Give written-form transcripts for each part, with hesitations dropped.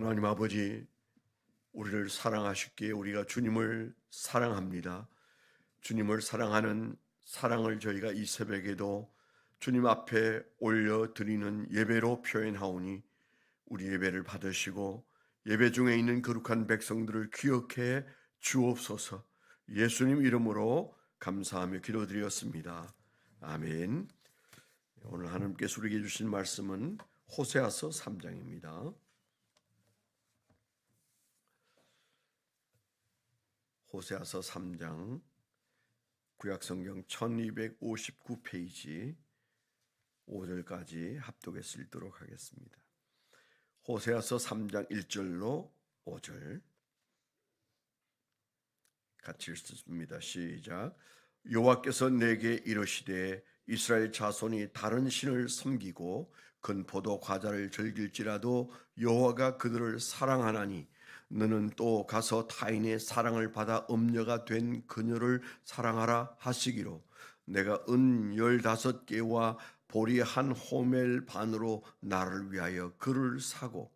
하나님 아버지, 우리를 사랑하셨기에 우리가 주님을 사랑합니다. 주님을 사랑하는 사랑을 저희가 이 새벽에도 주님 앞에 올려드리는 예배로 표현하오니 우리 예배를 받으시고 예배 중에 있는 거룩한 백성들을 기억해 주옵소서. 예수님 이름으로 감사하며 기도드렸습니다. 아멘. 오늘 하나님께서 우리에게 주신 말씀은 호세아서 3장입니다. 호세아서 3장 구약성경 1259페이지 5절까지 합독해서 읽도록 하겠습니다. 호세아서 3장 1절로 5절 같이 읽습니다. 시작. 여호와께서 내게 이르시되 이스라엘 자손이 다른 신을 섬기고 건포도 과자를 즐길지라도 여호와가 그들을 사랑하나니 너는 또 가서 타인의 사랑을 받아 음녀가 된 그녀를 사랑하라 하시기로 내가 은 15개와 보리 한 호멜 반으로 나를 위하여 그를 사고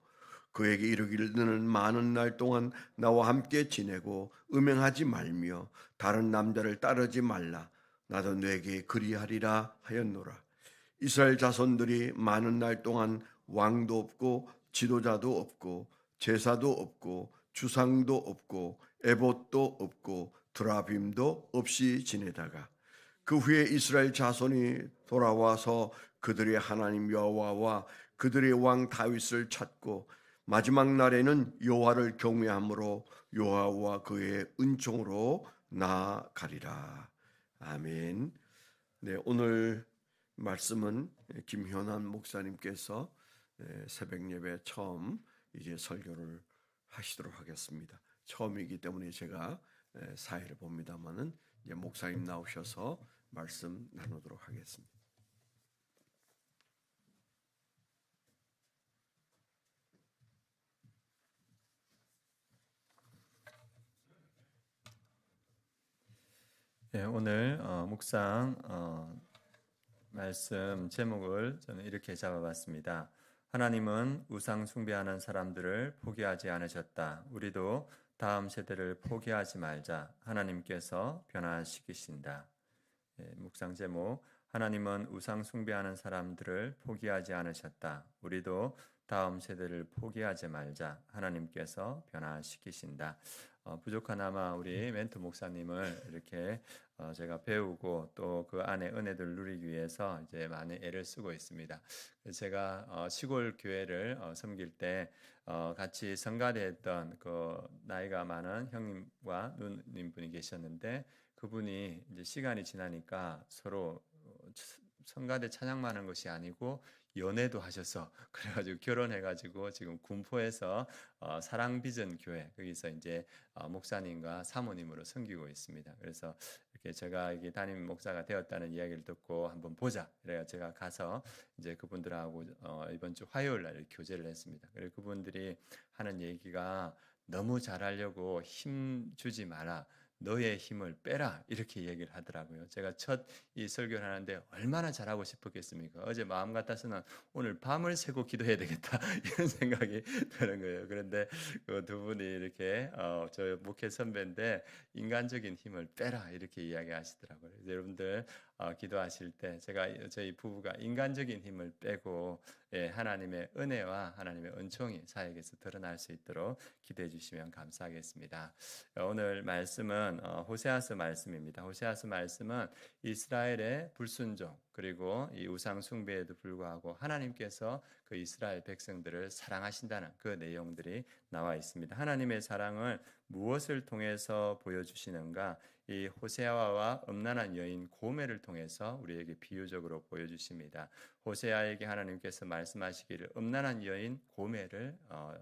그에게 이르기를 너는 많은 날 동안 나와 함께 지내고 음행하지 말며 다른 남자를 따르지 말라. 나도 내게 그리하리라 하였노라. 이스라엘 자손들이 많은 날 동안 왕도 없고 지도자도 없고 제사도 없고 주상도 없고 에봇도 없고 드라빔도 없이 지내다가 그 후에 이스라엘 자손이 돌아와서 그들의 하나님 여호와와 그들의 왕 다윗을 찾고 마지막 날에는 여호와를 경외함으로 여호와와 그의 은총으로 나아가리라. 아멘. 네, 오늘 말씀은 김현환 목사님께서 새벽 예배 처음 이제 설교를 하시도록 하겠습니다. 처음이기 때문에 제가 사회를 봅니다만은 이제 목사님 나오셔서 말씀 나누도록 하겠습니다. 네, 오늘 묵상 말씀 제목을 저는 이렇게 잡아봤습니다. 하나님은 우상 숭배하는 사람들을 포기하지 않으셨다. 우리도 다음 세대를 포기하지 말자. 하나님께서 변화시키신다. 묵상 제목 하나님은 우상 숭배하는 사람들을 포기하지 않으셨다. 우리도 다음 세대를 포기하지 말자. 하나님께서 변화시키신다. 부족하나마 우리 멘토 목사님을 이렇게 제가 배우고 또 그 안에 은혜들 누리기 위해서 이제 많은 애를 쓰고 있습니다. 제가 시골 교회를 섬길 때 같이 성가대했던 그 나이가 많은 형님과 누님 분이 계셨는데 그분이 이제 시간이 지나니까 서로 성가대 찬양만 하는 것이 아니고 연애도 하셔서 그래가지고 결혼해가지고 지금 군포에서 사랑비전 교회 거기서 이제 목사님과 사모님으로 섬기고 있습니다. 그래서 이렇게 제가 이게 담임 목사가 되었다는 이야기를 듣고 한번 보자. 그래가 제가 가서 이제 그분들하고 이번 주 화요일 날 교제를 했습니다. 그래서 그분들이 하는 얘기가 너무 잘하려고 힘 주지 마라. 너의 힘을 빼라 이렇게 얘기를 하더라고요. 제가 첫 이 설교를 하는데 얼마나 잘하고 싶었겠습니까? 어제 마음 같아서는 오늘 밤을 새고 기도해야 되겠다 이런 생각이 드는 거예요. 그런데 그 두 분이 이렇게 저 목회 선배인데 인간적인 힘을 빼라 이렇게 이야기하시더라고요. 여러분들 기도하실 때 제가 저희 부부가 인간적인 힘을 빼고 하나님의 은혜와 하나님의 은총이 사역에서 드러날 수 있도록 기도해 주시면 감사하겠습니다. 오늘 말씀은 호세아서 말씀입니다. 호세아서 말씀은 이스라엘의 불순종 그리고 이 우상 숭배에도 불구하고 하나님께서 그 이스라엘 백성들을 사랑하신다는 그 내용들이 나와 있습니다. 하나님의 사랑을 무엇을 통해서 보여주시는가? 이 호세아와 음란한 여인 고멜을 통해서 우리에게 비유적으로 보여주십니다. 호세아에게 하나님께서 말씀하시기를 음란한 여인 고멜을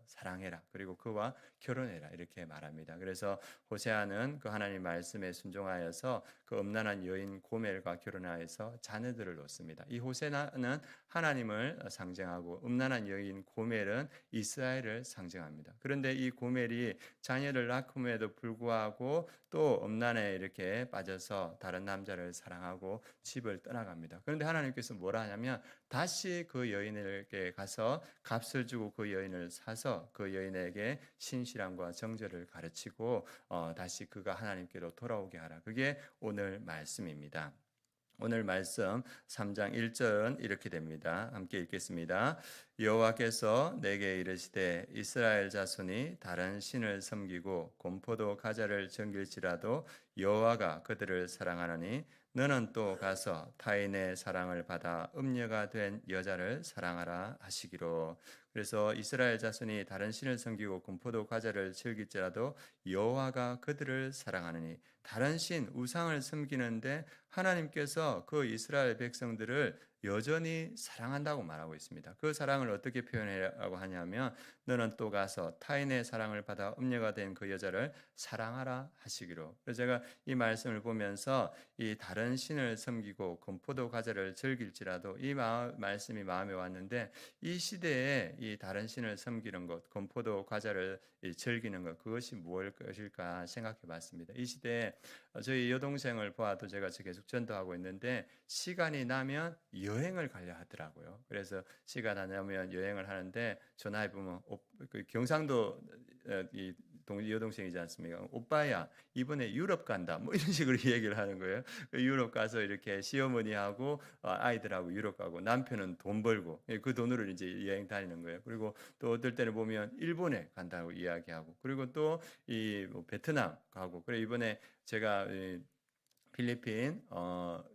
사랑해라. 그리고 그와 결혼해라. 이렇게 말합니다. 그래서 호세아는 그 하나님 말씀에 순종하여서 그 음란한 여인 고멜과 결혼하여서 자녀들을 자녀들을 놓습니다. 이 호세나는 하나님을 상징하고 음란한 여인 고멜은 이스라엘을 상징합니다. 그런데 이 고멜이 자녀를 낳음에도 불구하고 또 음란에 이렇게 빠져서 다른 남자를 사랑하고 집을 떠나갑니다. 그런데 하나님께서 뭐라 하냐면 다시 그 여인에게 가서 값을 주고 그 여인을 사서 그 여인에게 신실함과 정절을 가르치고 다시 그가 하나님께로 돌아오게 하라. 그게 오늘 말씀입니다. 오늘 말씀 3장 1절은 이렇게 됩니다. 함께 읽겠습니다. 여호와께서 내게 이르시되 이스라엘 자손이 다른 신을 섬기고 곰포도 가자를 섬길지라도 여호와가 그들을 사랑하노니 너는 또 가서 타인의 사랑을 받아 음녀가 된 여자를 사랑하라 하시기로. 그래서 이스라엘 자손이 다른 신을 섬기고 곰포도 과자를 즐길지라도 여호와가 그들을 사랑하느니, 다른 신 우상을 섬기는데 하나님께서 그 이스라엘 백성들을 여전히 사랑한다고 말하고 있습니다. 그 사랑을 어떻게 표현하라고 하냐면 너는 또 가서 타인의 사랑을 받아 음녀가 된 그 여자를 사랑하라 하시기로. 그래서 제가 이 말씀을 보면서 이 다른 신을 섬기고 금포도 과자를 즐길지라도 이 말씀이 마음에 왔는데, 이 시대에 이 다른 신을 섬기는 것, 금포도 과자를 즐기는 것, 그것이 무엇일 것일까 생각해 봤습니다. 이 시대에 저희 여동생을 보아도 제가 계속 전도하고 있는데 시간이 나면 여행을 가려 하더라고요. 그래서 시간 안 나면 여행을 하는데 전화해 보면 경상도 이 여동생이지 않습니까? 오빠야 이번에 유럽 간다 뭐 이런 식으로 얘기를 하는 거예요. 유럽 가서 이렇게 시어머니하고 아이들하고 유럽 가고 남편은 돈 벌고 그 돈으로 이제 여행 다니는 거예요. 그리고 또 어떨 때는 보면 일본에 간다고 이야기하고, 그리고 또 이 베트남 가고. 그래 이번에 제가 필리핀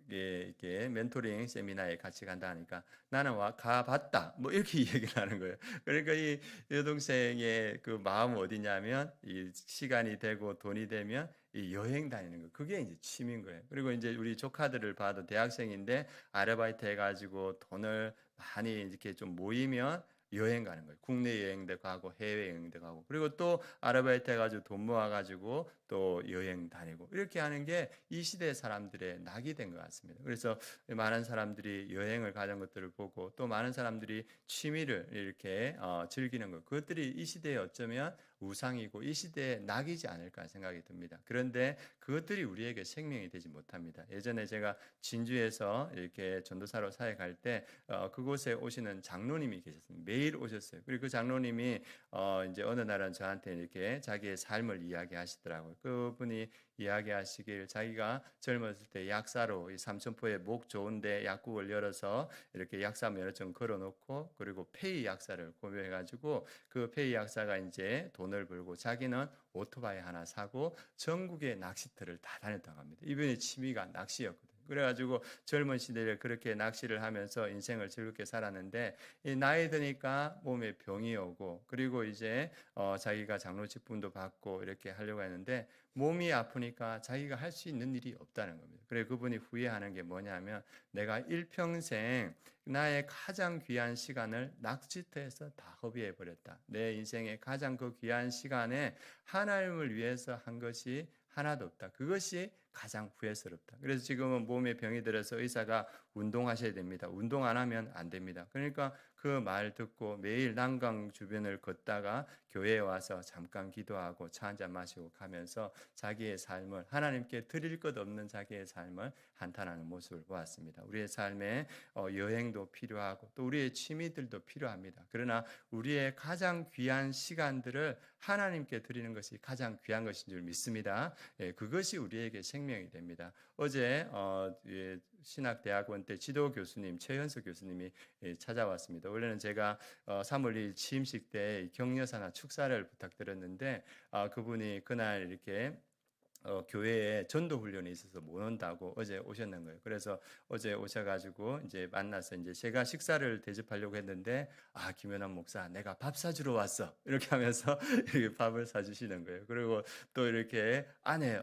이게 멘토링 세미나에 같이 간다 하니까 나는 가봤다 뭐 이렇게 얘기를 하는 거예요. 그러니까 이 여동생의 그 마음은 어디냐면 이 시간이 되고 돈이 되면 이 여행 다니는 거, 그게 이제 취미인 거예요. 그리고 이제 우리 조카들을 봐도 대학생인데 아르바이트 해가지고 돈을 많이 이렇게 좀 모이면 여행 가는 거예요. 국내 여행도 가고 해외 여행도 가고, 그리고 또 아르바이트 해가지고 돈 모아가지고 또 여행 다니고, 이렇게 하는 게 이 시대 사람들의 낙이 된 것 같습니다. 그래서 많은 사람들이 여행을 가는 것들을 보고 또 많은 사람들이 취미를 이렇게 즐기는 것, 그것들이 이 시대에 어쩌면 우상이고 이 시대의 낙이지 않을까 생각이 듭니다. 그런데 그것들이 우리에게 생명이 되지 못합니다. 예전에 제가 진주에서 이렇게 전도사로 사역할 때 그곳에 오시는 장로님이 계셨습니다. 매일 오셨어요. 그리고 그 장로님이 이제 어느 날은 저한테 이렇게 자기의 삶을 이야기하시더라고요. 그분이 이야기하시길 자기가 젊었을 때 약사로 이 삼천포에 목 좋은데 약국을 열어서 이렇게 약사 면허증 걸어놓고, 그리고 페이 약사를 구매해가지고 그 페이 약사가 이제 돈을 벌고 자기는 오토바이 하나 사고 전국의 낚시터를 다 다녔다고 합니다. 이분의 취미가 낚시였거든요. 그래가지고 젊은 시대에 그렇게 낚시를 하면서 인생을 즐겁게 살았는데, 이 나이 드니까 몸에 병이 오고, 그리고 이제 자기가 장로 직분도 받고 이렇게 하려고 했는데 몸이 아프니까 자기가 할 수 있는 일이 없다는 겁니다. 그래 그분이 후회하는 게 뭐냐면, 내가 일평생 나의 가장 귀한 시간을 낚시터에서 다 허비해 버렸다. 내 인생의 가장 그 귀한 시간에 하나님을 위해서 한 것이 하나도 없다. 그것이 가장 후회스럽다. 그래서 지금은 몸에 병이 들어서 의사가 운동하셔야 됩니다. 운동 안 하면 안 됩니다. 그러니까 그 말 듣고 매일 난강 주변을 걷다가 교회에 와서 잠깐 기도하고 차 한잔 마시고 가면서 자기의 삶을, 하나님께 드릴 것 없는 자기의 삶을 한탄하는 모습을 보았습니다. 우리의 삶에 여행도 필요하고 또 우리의 취미들도 필요합니다. 그러나 우리의 가장 귀한 시간들을 하나님께 드리는 것이 가장 귀한 것인 줄 믿습니다. 그것이 우리에게 생명이 됩니다. 어제 신학대학원 때 지도 교수님 최현석 교수님이 찾아왔습니다. 원래는 제가 3월 2일 취임식 때 격려사나 축사를 부탁드렸는데 그분이 그날 이렇게 교회에 전도 훈련이 있어서 못 온다고 어제 오셨는 거예요. 그래서 어제 오셔가지고 이제 만나서 이제 제가 식사를 대접하려고 했는데, 김연환 목사, 내가 밥 사주러 왔어. 이렇게 하면서 이렇게 밥을 사주시는 거예요. 그리고 또 이렇게 아내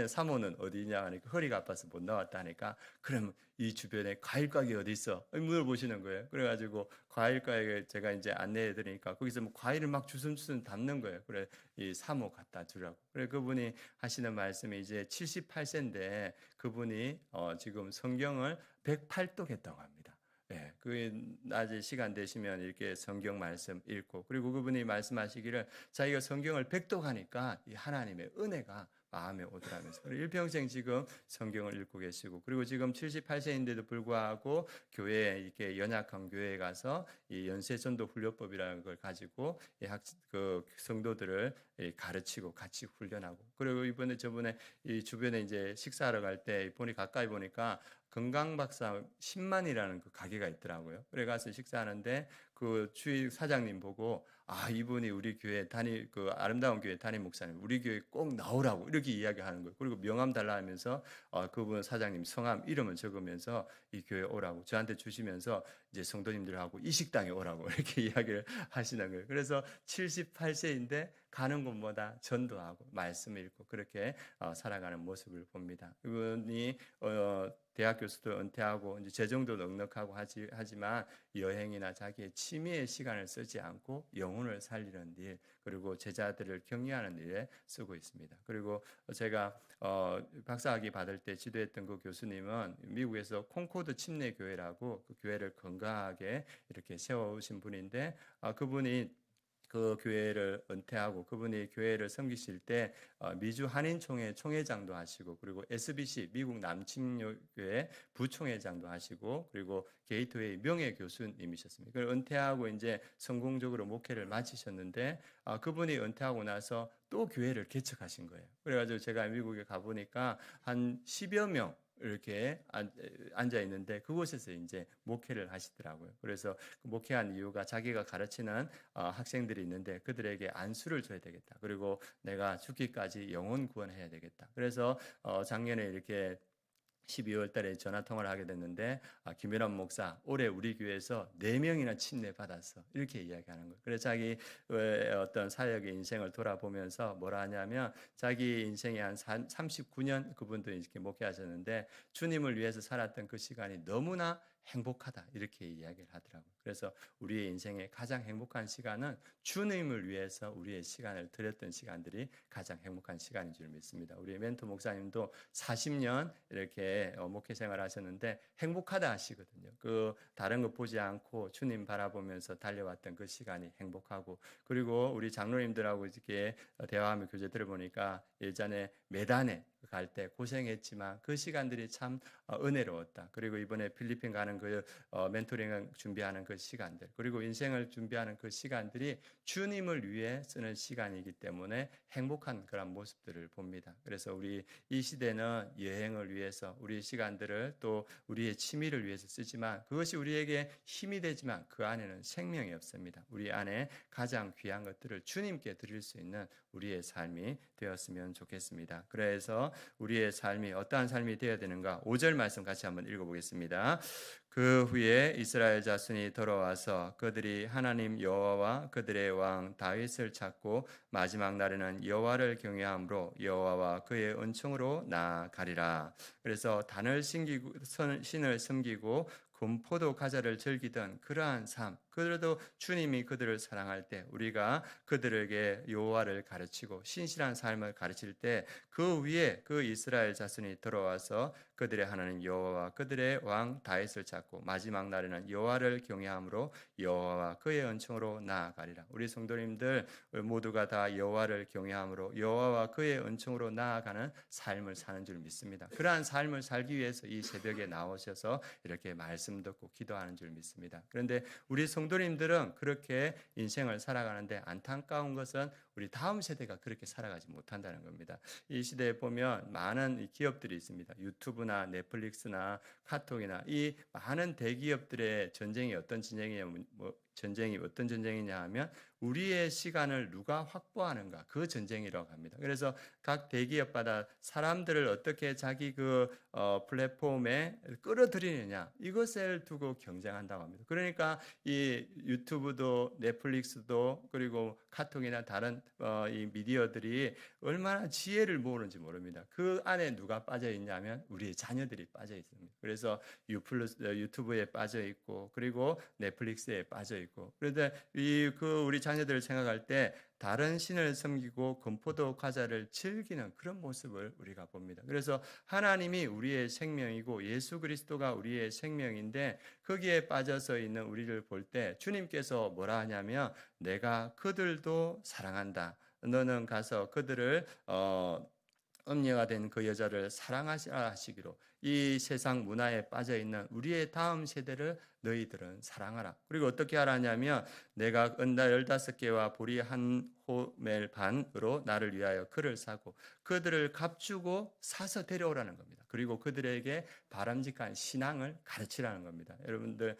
사모는 어디냐 하니까 허리가 아파서 못 나왔다 하니까, 그럼 이 주변에 과일 가게 어디 있어? 물어보시는 거예요. 그래가지고 과일 가게 제가 이제 안내해 드리니까 거기서 뭐 과일을 막 주섬주섬 담는 거예요. 그래 이 사모 갖다 주라고. 그래 그분이 하시는 말씀이 이제 78세인데 그분이 지금 성경을 108독 했다고 합니다. 예, 그 낮에 시간 되시면 이렇게 성경 말씀 읽고 그리고 그분이 말씀하시기를 자기가 성경을 100독하니까 이 하나님의 은혜가 마음에 오더라면서 일평생 지금 성경을 읽고 계시고 그리고 지금 78세인데도 불구하고 교회에 이렇게 연약한 교회에 가서 이 연쇄전도 훈련법이라는 걸 가지고 그 성도들을 가르치고 같이 훈련하고 그리고 이번에 저번에 이 주변에 이제 식사하러 갈 때 보니 가까이 보니까 건강박사 10만이라는 그 가게가 있더라고요. 그래 가서 식사하는데 그 주일 사장님 보고 이분이 우리 교회 그 아름다운 교회 담임 목사님 우리 교회 꼭 나오라고 이렇게 이야기하는 거예요. 그리고 명함 달라 하면서 그분 사장님 성함 이름을 적으면서 이 교회 오라고 저한테 주시면서 이제 성도님들하고 이 식당에 오라고 이렇게 이야기를 하시는 거예요. 그래서 78세인데 가는 곳마다 전도하고 말씀 읽고 그렇게 살아가는 모습을 봅니다. 이분이 대학 교수도 은퇴하고 이제 재정도 넉넉하고 하지만 여행이나 자기의 취미의 시간을 쓰지 않고 영혼을 살리는 일 그리고 제자들을 격려하는 일에 쓰고 있습니다. 그리고 제가 박사학위 받을 때 지도했던 그 교수님은 미국에서 콩코드 침례 교회라고 그 교회를 건강하게 이렇게 세워오신 분인데 그분이 그 교회를 은퇴하고 그분이 교회를 섬기실 때 미주 한인총회 총회장도 하시고 그리고 SBC 미국 남침교회 부총회장도 하시고 그리고 게이트웨이 명예 교수님이셨습니다. 그걸 은퇴하고 이제 성공적으로 목회를 마치셨는데 그분이 은퇴하고 나서 또 교회를 개척하신 거예요. 그래가지고 제가 미국에 가보니까 한 10여 명 이렇게 앉아 있는데 그곳에서 이제 목회를 하시더라고요. 그래서 그 목회한 이유가 자기가 가르치는 학생들이 있는데 그들에게 안수를 줘야 되겠다. 그리고 내가 죽기까지 영혼 구원해야 되겠다. 그래서 작년에 이렇게 12월 달에 전화 통화를 하게 됐는데 김일환 목사 올해 우리 교회에서 4명이나 침례 받았어 이렇게 이야기하는 거예요. 그래서 자기 어떤 사역의 인생을 돌아보면서 뭐라 하냐면 자기 인생의 한 39년 그분도 이렇게 목회하셨는데 주님을 위해서 살았던 그 시간이 너무나 행복하다 이렇게 이야기를 하더라고요. 그래서 우리의 인생의 가장 행복한 시간은 주님을 위해서 우리의 시간을 드렸던 시간들이 가장 행복한 시간인 줄 믿습니다. 우리 멘토 목사님도 40년 이렇게 목회 생활을 하셨는데 행복하다 하시거든요. 그 다른 것 보지 않고 주님 바라보면서 달려왔던 그 시간이 행복하고 그리고 우리 장로님들하고 이렇게 대화하며 교제 들어보니까 예전에 매단에 갈 때 고생했지만 그 시간들이 참 은혜로웠다. 그리고 이번에 필리핀 가는 그 멘토링을 준비하는 그 시간들 그리고 인생을 준비하는 그 시간들이 주님을 위해 쓰는 시간이기 때문에 행복한 그런 모습들을 봅니다. 그래서 우리 이 시대는 여행을 위해서 우리 시간들을 또 우리의 취미를 위해서 쓰지만 그것이 우리에게 힘이 되지만 그 안에는 생명이 없습니다. 우리 안에 가장 귀한 것들을 주님께 드릴 수 있는 우리의 삶이 되었으면 좋겠습니다. 그래서 우리의 삶이 어떠한 삶이 되어야 되는가 5절 말씀 같이 한번 읽어보겠습니다. 그 후에 이스라엘 자손이 돌아와서 그들이 하나님 여호와와 그들의 왕 다윗을 찾고 마지막 날에는 여호와를 경외함으로 여호와와 그의 은총으로 나아가리라. 그래서 단을 신을 섬기고 금포도 과자를 즐기던 그러한 삶 그래도 주님이 그들을 사랑할 때 우리가 그들에게 여호와를 가르치고 신실한 삶을 가르칠 때 그 위에 그 이스라엘 자손이 들어와서 그들의 하나님 여호와와 그들의 왕 다윗을 찾고 마지막 날에는 여호와를 경외함으로 여호와와 그의 은총으로 나아가리라. 우리 성도님들 모두가 다 여호와를 경외함으로 여호와와 그의 은총으로 나아가는 삶을 사는 줄 믿습니다. 그러한 삶을 살기 위해서 이 새벽에 나오셔서 이렇게 말씀 듣고 기도하는 줄 믿습니다. 그런데 우리 성도님들은 그렇게 인생을 살아가는데 안타까운 것은 우리 다음 세대가 그렇게 살아가지 못한다는 겁니다. 이 시대에 보면 많은 기업들이 있습니다. 유튜브나 넷플릭스나 카톡이나 이 많은 대기업들의 전쟁이 어떤 전쟁이 어떤 전쟁이냐 하면 우리의 시간을 누가 확보하는가 그 전쟁이라고 합니다. 그래서 각 대기업마다 사람들을 어떻게 자기 플랫폼에 끌어들이느냐 이것을 두고 경쟁한다고 합니다. 그러니까 이 유튜브도 넷플릭스도 그리고 카톡이나 다른 이 미디어들이 얼마나 지혜를 모으는지 모릅니다. 그 안에 누가 빠져 있냐면 우리의 자녀들이 빠져 있습니다. 그래서 유튜브에 빠져 있고 그리고 넷플릭스에 빠져 있고 그런데 우리 자녀들을 생각할 때 다른 신을 섬기고 건포도 과자를 즐기는 그런 모습을 우리가 봅니다. 그래서 하나님이 우리의 생명이고 예수 그리스도가 우리의 생명인데 거기에 빠져서 있는 우리를 볼 때 주님께서 뭐라 하냐면 내가 그들도 사랑한다. 너는 가서 그들을 음녀가 된 그 여자를 사랑하시라 하시기로 이 세상 문화에 빠져 있는 우리의 다음 세대를 너희들은 사랑하라. 그리고 어떻게 하라냐면 내가 은달 15개와 보리 한 호멜 반으로 나를 위하여 그를 사고 그들을 값주고 사서 데려오라는 겁니다. 그리고 그들에게 바람직한 신앙을 가르치라는 겁니다. 여러분들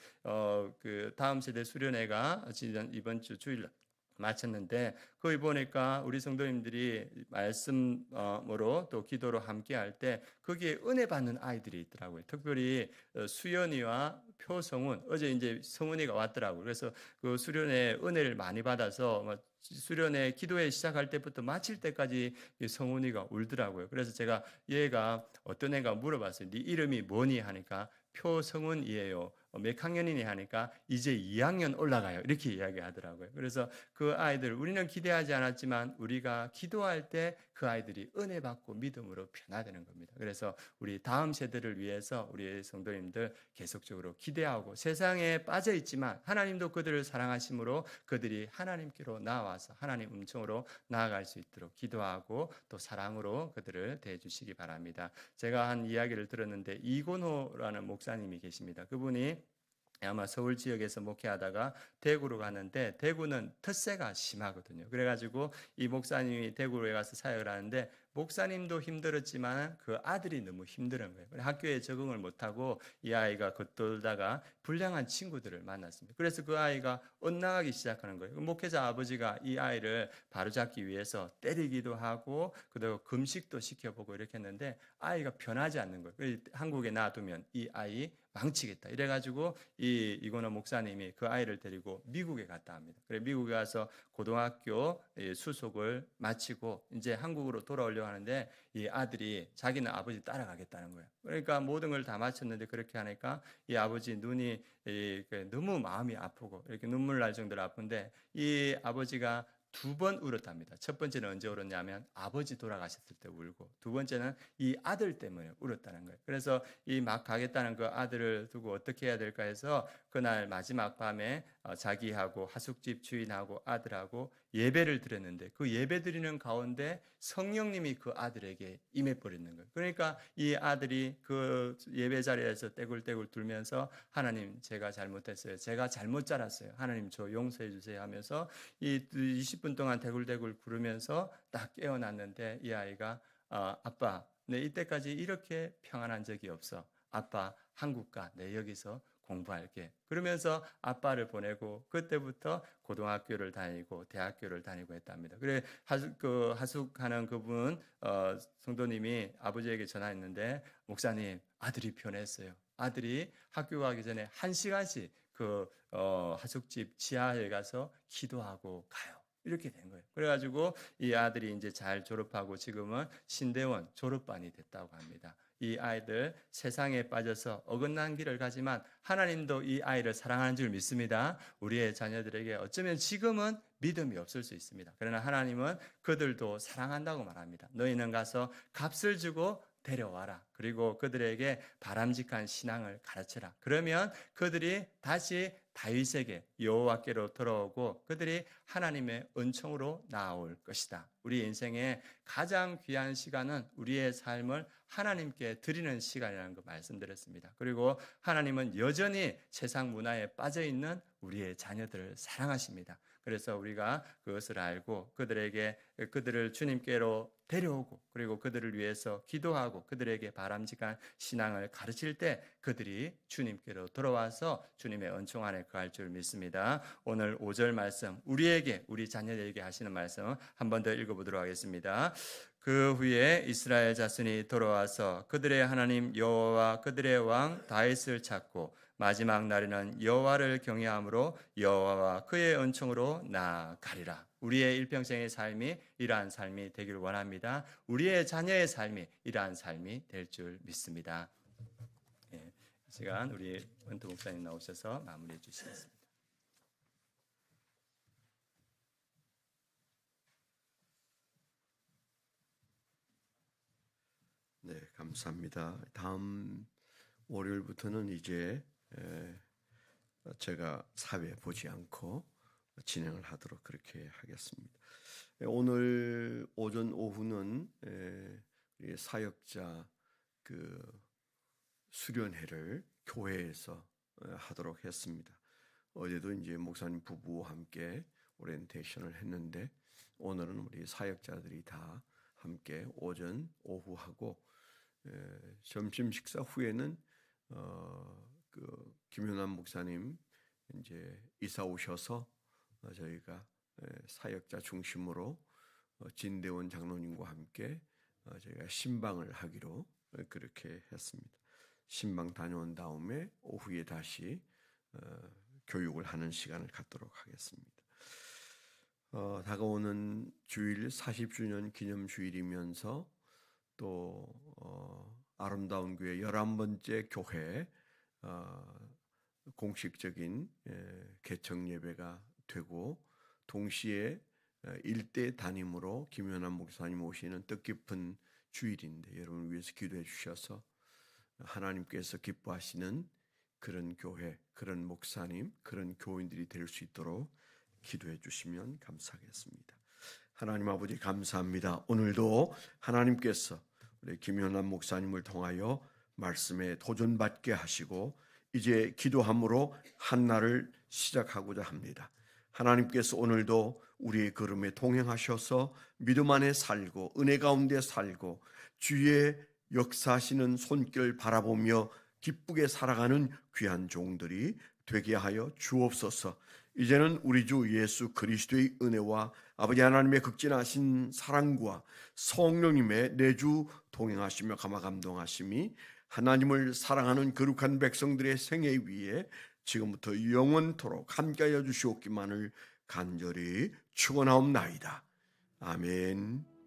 그 다음 세대 수련회가 이번 주 주일 마쳤는데 거기 보니까 우리 성도님들이 말씀으로 또 기도로 함께 할 때 거기에 은혜 받는 아이들이 있더라고요. 특별히 수연이와 표성훈 어제 이제 성훈이가 왔더라고요. 그래서 그 수련회 은혜를 많이 받아서 수련회 기도회 시작할 때부터 마칠 때까지 성훈이가 울더라고요. 그래서 제가 얘가 어떤 애가 물어봤어요. 네 이름이 뭐니 하니까 표성훈이에요. 몇 학년이니 하니까 이제 2학년 올라가요. 이렇게 이야기하더라고요. 그래서 그 아이들 우리는 기대하지 않았지만 우리가 기도할 때 그 아이들이 은혜 받고 믿음으로 변화되는 겁니다. 그래서 우리 다음 세대를 위해서 우리 성도님들 계속적으로 기대하고 세상에 빠져 있지만 하나님도 그들을 사랑하심으로 그들이 하나님께로 나와서 하나님 음성으로 나아갈 수 있도록 기도하고 또 사랑으로 그들을 대해 주시기 바랍니다. 제가 한 이야기를 들었는데 이곤호라는 목사님이 계십니다. 그분이 아마 서울 지역에서 목회하다가 대구로 가는데 대구는 텃세가 심하거든요. 그래가지고 이 목사님이 대구에 가서 사역을 하는데 목사님도 힘들었지만 그 아들이 너무 힘든 거예요. 학교에 적응을 못하고 이 아이가 겉돌다가 불량한 친구들을 만났습니다. 그래서 그 아이가 엇나가기 시작하는 거예요. 목회자 아버지가 이 아이를 바로잡기 위해서 때리기도 하고 그리고 금식도 시켜보고 이렇게 했는데 아이가 변하지 않는 거예요. 한국에 놔두면 이 아이 망치겠다. 이래가지고 이건호 목사님이 그 아이를 데리고 미국에 갔다 합니다. 그래 미국에 가서 고등학교 수속을 마치고 이제 한국으로 돌아오려고 하는데 이 아들이 자기는 아버지 따라가겠다는 거예요. 그러니까 모든 걸 다 마쳤는데 그렇게 하니까 이 아버지 눈이 너무 마음이 아프고 이렇게 눈물 날 정도로 아픈데 이 아버지가 2번 울었답니다. 첫 번째는 언제 울었냐면 아버지 돌아가셨을 때 울고 두 번째는 이 아들 때문에 울었다는 거예요. 그래서 이 막 가겠다는 그 아들을 두고 어떻게 해야 될까 해서 그날 마지막 밤에 자기하고 하숙집 주인하고 아들하고 예배를 드렸는데 그 예배 드리는 가운데 성령님이 그 아들에게 임해버리는 거예요. 그러니까 이 아들이 그 예배 자리에서 떼굴떼굴 들면서 하나님 제가 잘못했어요. 제가 잘못 자랐어요. 하나님 저 용서해 주세요 하면서 이 20분 동안 대굴대굴 구르면서 딱 깨어났는데 이 아이가 아빠 내 이때까지 이렇게 평안한 적이 없어. 아빠 한국 가. 내 여기서 공부할게. 그러면서 아빠를 보내고 그때부터 고등학교를 다니고 대학교를 다니고 했답니다. 그래 하숙하는 그분 성도님이 아버지에게 전화했는데 목사님 아들이 변했어요. 아들이 학교 가기 전에 1시간씩 하숙집 지하에 가서 기도하고 가요. 이렇게 된 거예요. 그래가지고 이 아들이 이제 잘 졸업하고 지금은 신대원 졸업반이 됐다고 합니다. 이 아이들 세상에 빠져서 어긋난 길을 가지만 하나님도 이 아이를 사랑하는 줄 믿습니다. 우리의 자녀들에게 어쩌면 지금은 믿음이 없을 수 있습니다. 그러나 하나님은 그들도 사랑한다고 말합니다. 너희는 가서 값을 주고 데려와라. 그리고 그들에게 바람직한 신앙을 가르쳐라. 그러면 그들이 다시 다윗에게 여호와께로 돌아오고 그들이 하나님의 은총으로 나아올 것이다. 우리 인생의 가장 귀한 시간은 우리의 삶을 하나님께 드리는 시간이라는 거 말씀드렸습니다. 그리고 하나님은 여전히 세상 문화에 빠져 있는 우리의 자녀들을 사랑하십니다. 그래서 우리가 그것을 알고 그들을 주님께로 데려오고 그리고 그들을 위해서 기도하고 그들에게 바람직한 신앙을 가르칠 때 그들이 주님께로 돌아와서 주님의 은총 안에 거할 줄 믿습니다. 오늘 5절 말씀 우리에게 우리 자녀들에게 하시는 말씀 한 번 더 읽어보도록 하겠습니다. 그 후에 이스라엘 자손이 돌아와서 그들의 하나님 여호와와 그들의 왕 다윗을 찾고 마지막 날에는 여호와를 경외함으로 여호와와 그의 은총으로 나아가리라. 우리의 일평생의 삶이 이러한 삶이 되길 원합니다. 우리의 자녀의 삶이 이러한 삶이 될 줄 믿습니다. 이 시간 우리 은퇴 목사님 나오셔서 마무리해 주시겠습니다. 네, 감사합니다. 다음 월요일부터는 이제 제가 사회 보지 않고 진행을 하도록 그렇게 하겠습니다. 오늘 오전 오후는 사역자 그 수련회를 교회에서 하도록 했습니다. 어제도 이제 목사님 부부와 함께 오리엔테이션을 했는데 오늘은 우리 사역자들이 다 함께 오전 오후 하고 점심 식사 후에는 그 김윤환 목사님 이제 이사 오셔서 저희가 사역자 중심으로 진대원 장로님과 함께 저희가 신방을 하기로 그렇게 했습니다. 신방 다녀온 다음에 오후에 다시 교육을 하는 시간을 갖도록 하겠습니다. 다가오는 주일 40주년 기념 주일이면서 또 아름다운 교회 11번째 교회 공식적인 개청 예배가 되고 동시에 일대 담임으로 김연한 목사님 오시는 뜻깊은 주일인데 여러분을 위해서 기도해 주셔서 하나님께서 기뻐하시는 그런 교회, 그런 목사님, 그런 교인들이 될 수 있도록 기도해 주시면 감사하겠습니다. 하나님 아버지 감사합니다. 오늘도 하나님께서 우리 김연한 목사님을 통하여 말씀에 도전받게 하시고 이제 기도함으로 한 날을 시작하고자 합니다. 하나님께서 오늘도 우리의 걸음에 동행하셔서 믿음 안에 살고 은혜 가운데 살고 주의 역사하시는 손길 바라보며 기쁘게 살아가는 귀한 종들이 되게 하여 주옵소서. 이제는 우리 주 예수 그리스도의 은혜와 아버지 하나님의 극진하신 사랑과 성령님의 내주 동행하시며 감화 감동하심이 하나님을 사랑하는 거룩한 백성들의 생애 위에 지금부터 영원토록 함께하여 주시옵기만을 간절히 축원하옵나이다. 아멘.